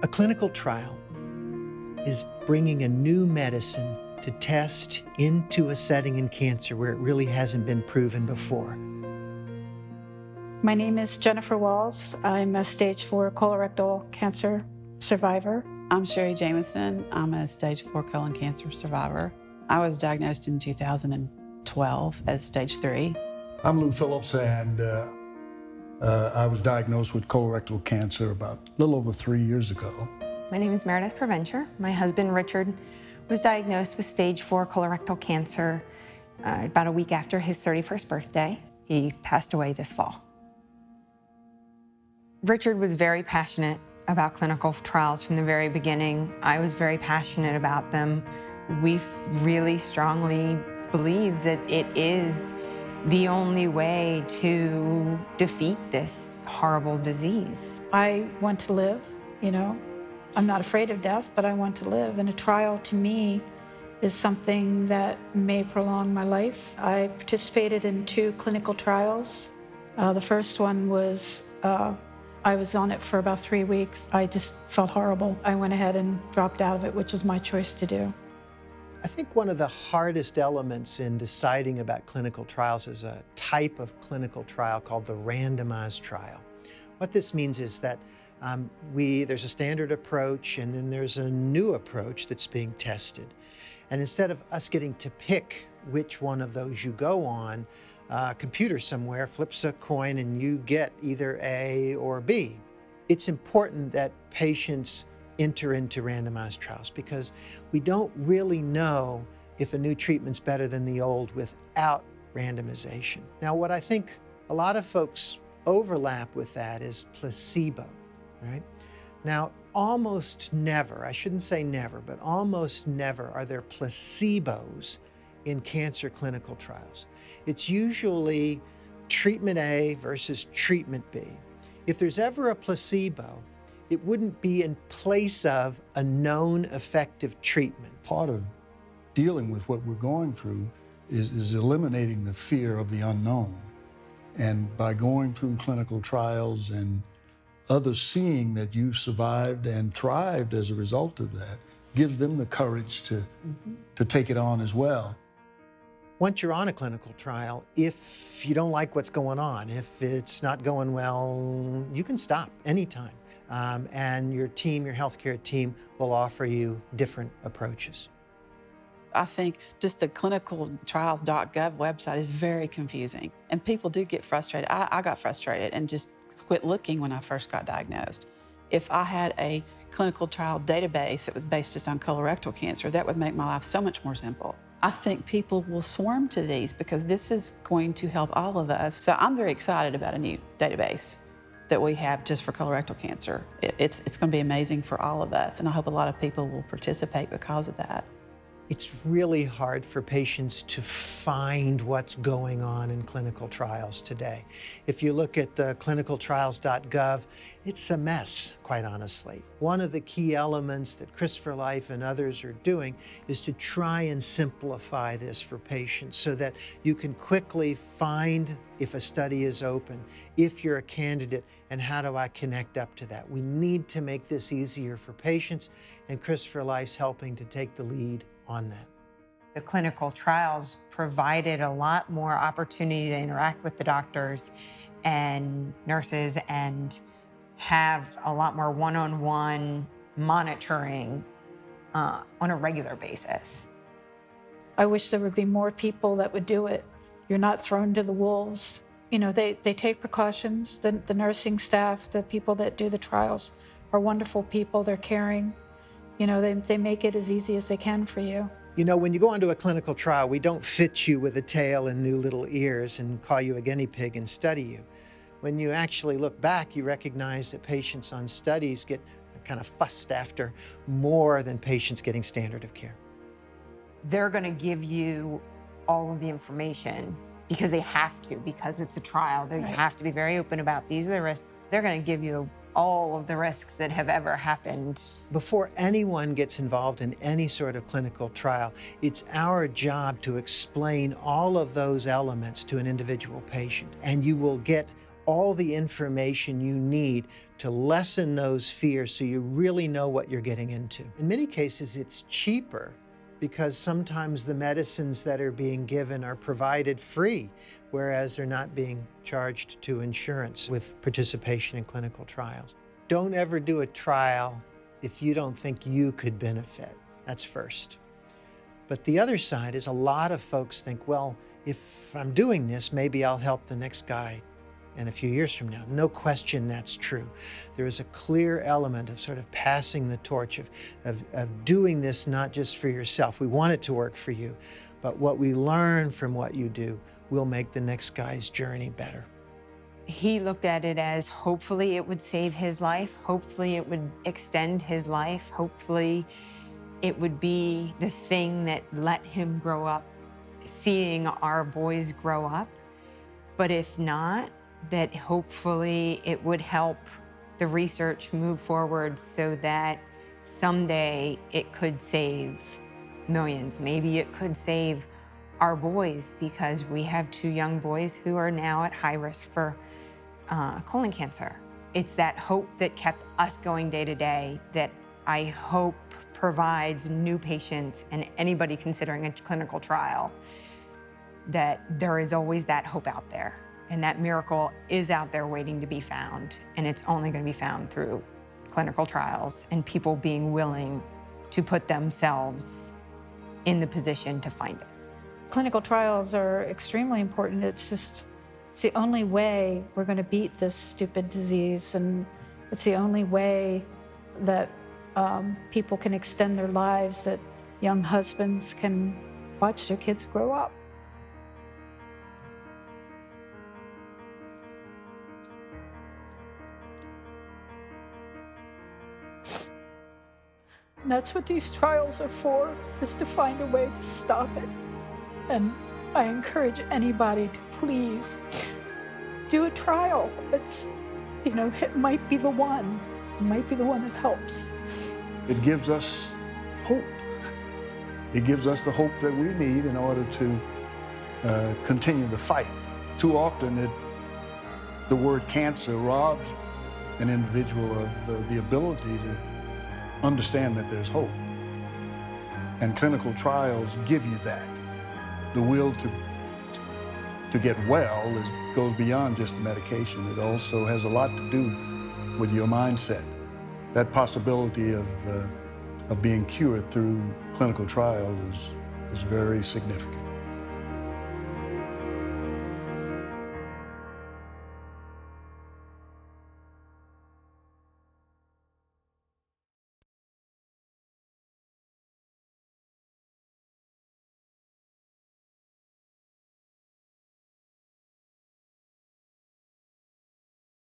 A clinical trial is bringing a new medicine to test into a setting in cancer where it really hasn't been proven before. My name is Jennifer Walls. I'm a stage 4 colorectal cancer survivor. I'm Sherry Jamison. I'm a stage 4 colon cancer survivor. I was diagnosed in 2012 as stage 3. I'm Lou Phillips, and I was diagnosed with colorectal cancer about a little over 3 years ago. My name is Meredith Preventure. My husband, Richard, was diagnosed with stage 4 colorectal cancer about a week after his 31st birthday. He passed away this fall. Richard was very passionate about clinical trials from the very beginning. I was very passionate about them. We really strongly believe that it is the only way to defeat this horrible disease. I want to live, I'm not afraid of death, but I want to live. And a trial to me is something that may prolong my life. I participated in 2 clinical trials. The first one was, I was on it for about 3 weeks. I just felt horrible. I went ahead and dropped out of it, which was my choice to do. I think one of the hardest elements in deciding about clinical trials is a type of clinical trial called the randomized trial. What this means is that there's a standard approach, and then there's a new approach that's being tested. And instead of us getting to pick which one of those you go on, a computer somewhere flips a coin and you get either A or B. It's important that patients enter into randomized trials because we don't really know if a new treatment's better than the old without randomization. Now, what I think a lot of folks overlap with that is placebo, right? Now, almost never, I shouldn't say never, but almost never are there placebos in cancer clinical trials. It's usually treatment A versus treatment B. If there's ever a placebo, it wouldn't be in place of a known effective treatment. Part of dealing with what we're going through is eliminating the fear of the unknown. And by going through clinical trials and others seeing that you survived and thrived as a result of that, gives them the courage to take it on as well. Once you're on a clinical trial, if you don't like what's going on, if it's not going well, you can stop anytime. And your team, your healthcare team, will offer you different approaches. I think just the clinicaltrials.gov website is very confusing, and people do get frustrated. I got frustrated and just quit looking when I first got diagnosed. If I had a clinical trial database that was based just on colorectal cancer, that would make my life so much more simple. I think people will swarm to these because this is going to help all of us. So I'm very excited about a new database that we have just for colorectal cancer. It's going to be amazing for all of us, and I hope a lot of people will participate because of that. It's really hard for patients to find what's going on in clinical trials today. If you look at the clinicaltrials.gov, it's a mess, quite honestly. One of the key elements that CRISPR Life and others are doing is to try and simplify this for patients so that you can quickly find if a study is open, if you're a candidate, and how do I connect up to that. We need to make this easier for patients, and CRISPR Life's helping to take the lead on that. The clinical trials provided a lot more opportunity to interact with the doctors and nurses and have a lot more one-on-one monitoring on a regular basis. I wish there would be more people that would do it. You're not thrown to the wolves. They take precautions. The nursing staff, the people that do the trials are wonderful people. They're caring. They make it as easy as they can for you. When you go onto a clinical trial, we don't fit you with a tail and new little ears and call you a guinea pig and study you. When you actually look back, you recognize that patients on studies get kind of fussed after more than patients getting standard of care. They're going to give you all of the information because they have to, because it's a trial. They have to be very open about these are the risks. They're going to give you all of the risks that have ever happened. Before anyone gets involved in any sort of clinical trial, it's our job to explain all of those elements to an individual patient, and you will get all the information you need to lessen those fears so you really know what you're getting into. In many cases, it's cheaper because sometimes the medicines that are being given are provided free, whereas they're not being charged to insurance with participation in clinical trials. Don't ever do a trial if you don't think you could benefit. That's first. But the other side is a lot of folks think, well, if I'm doing this, maybe I'll help the next guy in a few years from now. No question that's true. There is a clear element of sort of passing the torch, of doing this not just for yourself. We want it to work for you, but what we learn from what you do will make the next guy's journey better. He looked at it as hopefully it would save his life, hopefully it would extend his life, hopefully it would be the thing that let him grow up, seeing our boys grow up. But if not, that hopefully it would help the research move forward so that someday it could save millions. Maybe it could save our boys, because we have 2 young boys who are now at high risk for colon cancer. It's that hope that kept us going day to day that I hope provides new patients and anybody considering a clinical trial, that there is always that hope out there. And that miracle is out there waiting to be found. And it's only going to be found through clinical trials and people being willing to put themselves in the position to find it. Clinical trials are extremely important. It's the only way we're going to beat this stupid disease, and it's the only way that people can extend their lives, that young husbands can watch their kids grow up. And that's what these trials are for, is to find a way to stop it. And I encourage anybody to please do a trial. It's, it might be the one. It might be the one that helps. It gives us hope. It gives us the hope that we need in order to continue the fight. Too often, the word cancer robs an individual of the ability to understand that there's hope. And clinical trials give you that. The will to get well goes beyond just medication. It also has a lot to do with your mindset. That possibility of being cured through clinical trial is very significant.